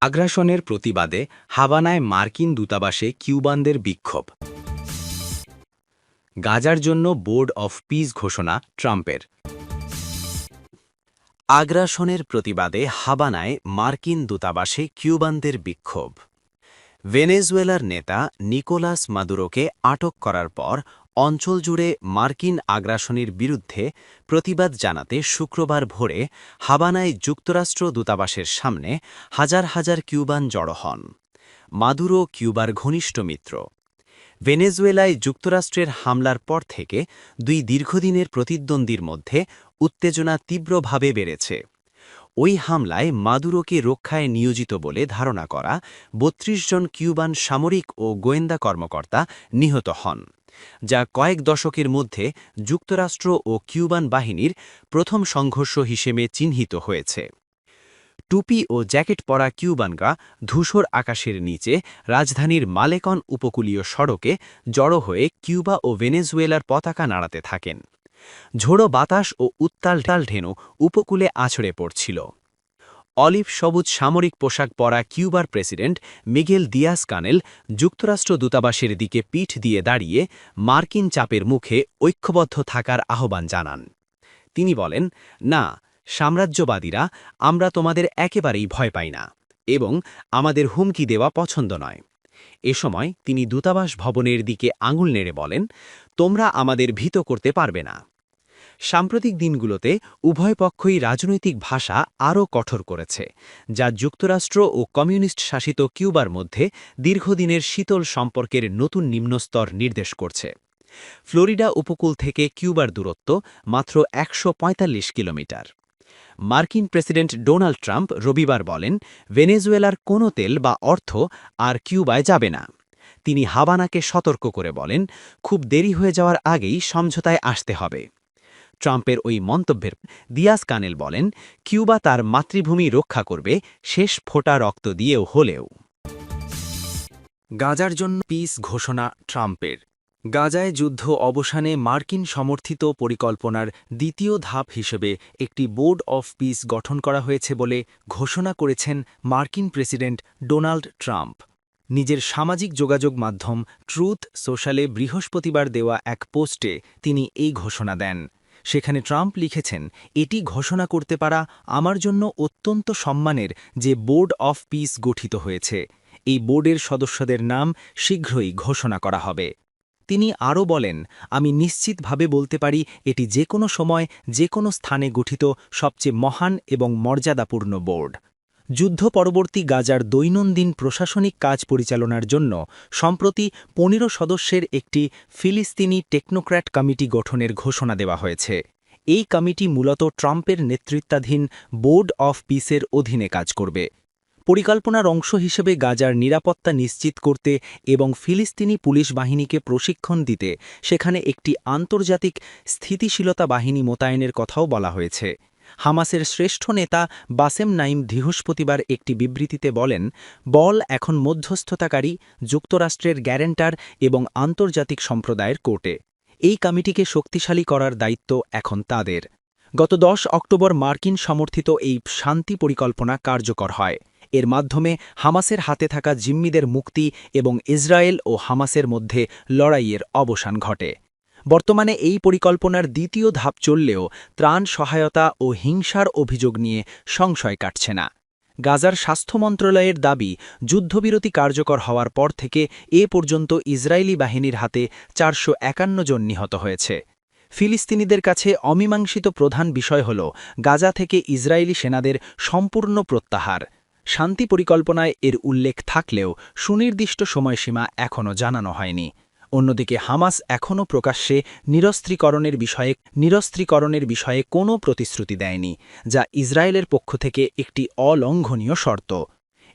আগ্রাসনের প্রতিবাদে হাভানায় মার্কিন দূতাবাসে কিউবানদের বিক্ষোভ। গাজার জন্য বোর্ড অফ পিস ঘোষণা ট্রাম্পের। আগ্রাসনের প্রতিবাদে হাভানায় মার্কিন দূতাবাসে কিউবানদের বিক্ষোভ। ভেনেজুয়েলার নেতা নিকোলাস মাদুরোকে আটক করার পর অঞ্চল জুড়ে মার্কিন আগ্রাসনের বিরুদ্ধে প্রতিবাদ জানাতে শুক্রবার ভোরে হাভানায় যুক্তরাষ্ট্র দূতাবাসের সামনে হাজার হাজার কিউবান জড়ো হন। মাদুরো কিউবার ঘনিষ্ঠ মিত্র। ভেনেজুয়েলায় যুক্তরাষ্ট্রের হামলার পর থেকে দুই দীর্ঘদিনের প্রতিদ্বন্দ্বীর মধ্যে উত্তেজনা তীব্রভাবে বেড়েছে। ওই হামলায় মাদুরোকে রক্ষায় নিয়োজিত বলে ধারণা করা ৩২ জন কিউবান সামরিক ও গোয়েন্দা কর্মকর্তা নিহত হন, যা কয়েক দশকের মধ্যে যুক্তরাষ্ট্র ও কিউবান বাহিনীর প্রথম সংঘর্ষ হিসেবে চিহ্নিত হয়েছে। টুপি ও জ্যাকেট পরা কিউবানরা ধূসর আকাশের নিচে রাজধানীর মালেকন উপকূলীয় সড়কে জড়ো হয়ে কিউবা ও ভেনেজুয়েলার পতাকা নাড়াতে থাকেন। ঝোড়ো বাতাস ও উত্তাল ঢেউ উপকূলে আছড়ে পড়ছিল। অলিভ সবুজ সামরিক পোশাক পরা কিউবার প্রেসিডেন্ট মিগেল দিয়াস কানেল যুক্তরাষ্ট্র দূতাবাসের দিকে পিঠ দিয়ে দাঁড়িয়ে মার্কিন চাপের মুখে ঐক্যবদ্ধ থাকার আহ্বান জানান। তিনি বলেন, না সাম্রাজ্যবাদীরা, আমরা তোমাদের একেবারেই ভয় পাই না এবং আমাদের হুমকি দেওয়া পছন্দ নয়। এ সময় তিনি দূতাবাস ভবনের দিকে আঙুল নেড়ে বলেন, তোমরা আমাদের ভীত করতে পারবে না। সাম্প্রতিক দিনগুলোতে উভয় পক্ষই রাজনৈতিক ভাষা আরও কঠোর করেছে, যা যুক্তরাষ্ট্র ও কমিউনিস্ট শাসিত কিউবার মধ্যে দীর্ঘদিনের শীতল সম্পর্কের নতুন নিম্নস্তর নির্দেশ করছে। ফ্লোরিডা উপকূল থেকে কিউবার দূরত্ব মাত্র ১৪৫ কিলোমিটার। মার্কিন প্রেসিডেন্ট ডোনাল্ড ট্রাম্প রবিবার বলেন, ভেনেজুয়েলার কোনো তেল বা অর্থ আর কিউবায় যাবে না। তিনি হাভানাকে সতর্ক করে বলেন, খুব দেরি হয়ে যাওয়ার আগেই সমঝোতায় আসতে হবে। ট্রাম্পের ওই মন্তব্যের দিয়াস কানেল বলেন, কিউবা তার মাতৃভূমি রক্ষা করবে, শেষ ফোঁটা রক্ত দিয়েও হলেও। গাজার জন্য পিস ঘোষণা ট্রাম্পের। গাজায় যুদ্ধ অবসানে মার্কিন সমর্থিত পরিকল্পনার দ্বিতীয় ধাপ হিসেবে একটি বোর্ড অফ পিস গঠন করা হয়েছে বলে ঘোষণা করেছেন মার্কিন প্রেসিডেন্ট ডোনাল্ড ট্রাম্প। নিজের সামাজিক যোগাযোগ মাধ্যম ট্রুথ সোশ্যালে বৃহস্পতিবার দেওয়া এক পোস্টে তিনি এই ঘোষণা দেন। সেখানে ট্রাম্প লিখেছেন, এটি ঘোষণা করতে পারা আমার জন্য অত্যন্ত সম্মানের যে বোর্ড অফ পিস গঠিত হয়েছে। এই বোর্ডের সদস্যদের নাম শীঘ্রই ঘোষণা করা হবে। তিনি আরও বলেন, আমি নিশ্চিতভাবে বলতে পারি এটি যে কোনো সময় যে কোনো স্থানে গঠিত সবচেয়ে মহান এবং মর্যাদাপূর্ণ বোর্ড। যুদ্ধ পরবর্তী গাজার দৈনন্দিন প্রশাসনিক কাজ পরিচালনার জন্য সম্প্রতি ১৫ সদস্যের একটি ফিলিস্তিনি টেকনোক্র্যাট কমিটি গঠনের ঘোষণা দেওয়া হয়েছে। এই কমিটি মূলত ট্রাম্পের নেতৃত্বাধীন বোর্ড অফ পিসের অধীনে কাজ করবে। পরিকল্পনার অংশ হিসেবে গাজার নিরাপত্তা নিশ্চিত করতে এবং ফিলিস্তিনি পুলিশ বাহিনীকে প্রশিক্ষণ দিতে সেখানে একটি আন্তর্জাতিক স্থিতিশীলতা বাহিনী মোতায়েনের কথাও বলা হয়েছে। হামাসের শ্রেষ্ঠ নেতা বাসেম নাইম বৃহস্পতিবার একটি বিবৃতিতে বলেন, বল এখন মধ্যস্থতাকারী, যুক্তরাষ্ট্রের গ্যারেন্টার এবং আন্তর্জাতিক সম্প্রদায়ের কোর্টে। এই কমিটিকে শক্তিশালী করার দায়িত্ব এখন তাদের। গত ১০ অক্টোবর মার্কিন সমর্থিত এই শান্তি পরিকল্পনা কার্যকর হয়। এর মাধ্যমে হামাসের হাতে থাকা জিম্মিদের মুক্তি এবং ইসরায়েল ও হামাসের মধ্যে লড়াইয়ের অবসান ঘটে। বর্তমানে এই পরিকল্পনার দ্বিতীয় ধাপ চললেও ত্রাণ সহায়তা ও হিংসার অভিযোগ নিয়ে সংশয় কাটছে না। গাজার স্বাস্থ্য মন্ত্রণালয়ের দাবি, যুদ্ধবিরতি কার্যকর হওয়ার পর থেকে এ পর্যন্ত ইসরায়েলি বাহিনীর হাতে ৪৫১ জন নিহত হয়েছে। ফিলিস্তিনিদের কাছে অমীমাংসিত প্রধান বিষয় হল গাজা থেকে ইসরায়েলি সেনাদের সম্পূর্ণ প্রত্যাহার। শান্তি পরিকল্পনায় এর উল্লেখ থাকলেও সুনির্দিষ্ট সময়সীমা এখনও জানানো হয়নি। অন্যদিকে হামাস এখনও প্রকাশ্যে নিরস্ত্রীকরণের বিষয়ে কোনো প্রতিশ্রুতি দেয়নি, যা ইসরায়েলের পক্ষ থেকে একটি অলঙ্ঘনীয় শর্ত।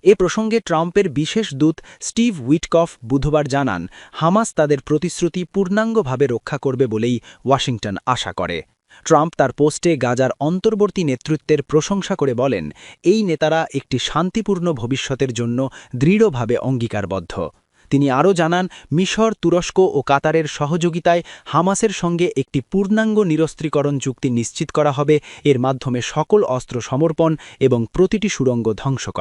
এ প্রসঙ্গে ট্রাম্পের বিশেষ দূত স্টিভ উইটকফ বুধবার জানান, হামাস তাদের প্রতিশ্রুতি পূর্ণাঙ্গভাবে রক্ষা করবে বলেই ওয়াশিংটন আশা করে। ট্রাম্প তার পোস্টে গাজার অন্তর্বর্তী নেতৃত্বের প্রশংসা করে বলেন, এই নেতারা একটি শান্তিপূর্ণ ভবিষ্যতের জন্য দৃঢ়ভাবে অঙ্গীকারবদ্ধ। তিনি আরও জানান, মিশর, তুরস্ক ও কাতারের সহযোগিতায় হামাসের সঙ্গে একটি পূর্ণাঙ্গ নিরস্ত্রীকরণ চুক্তি নিশ্চিত করা হবে। এর মাধ্যমে সকল অস্ত্র সমর্পণ এবং প্রতিটি সুড়ঙ্গ ধ্বংস করা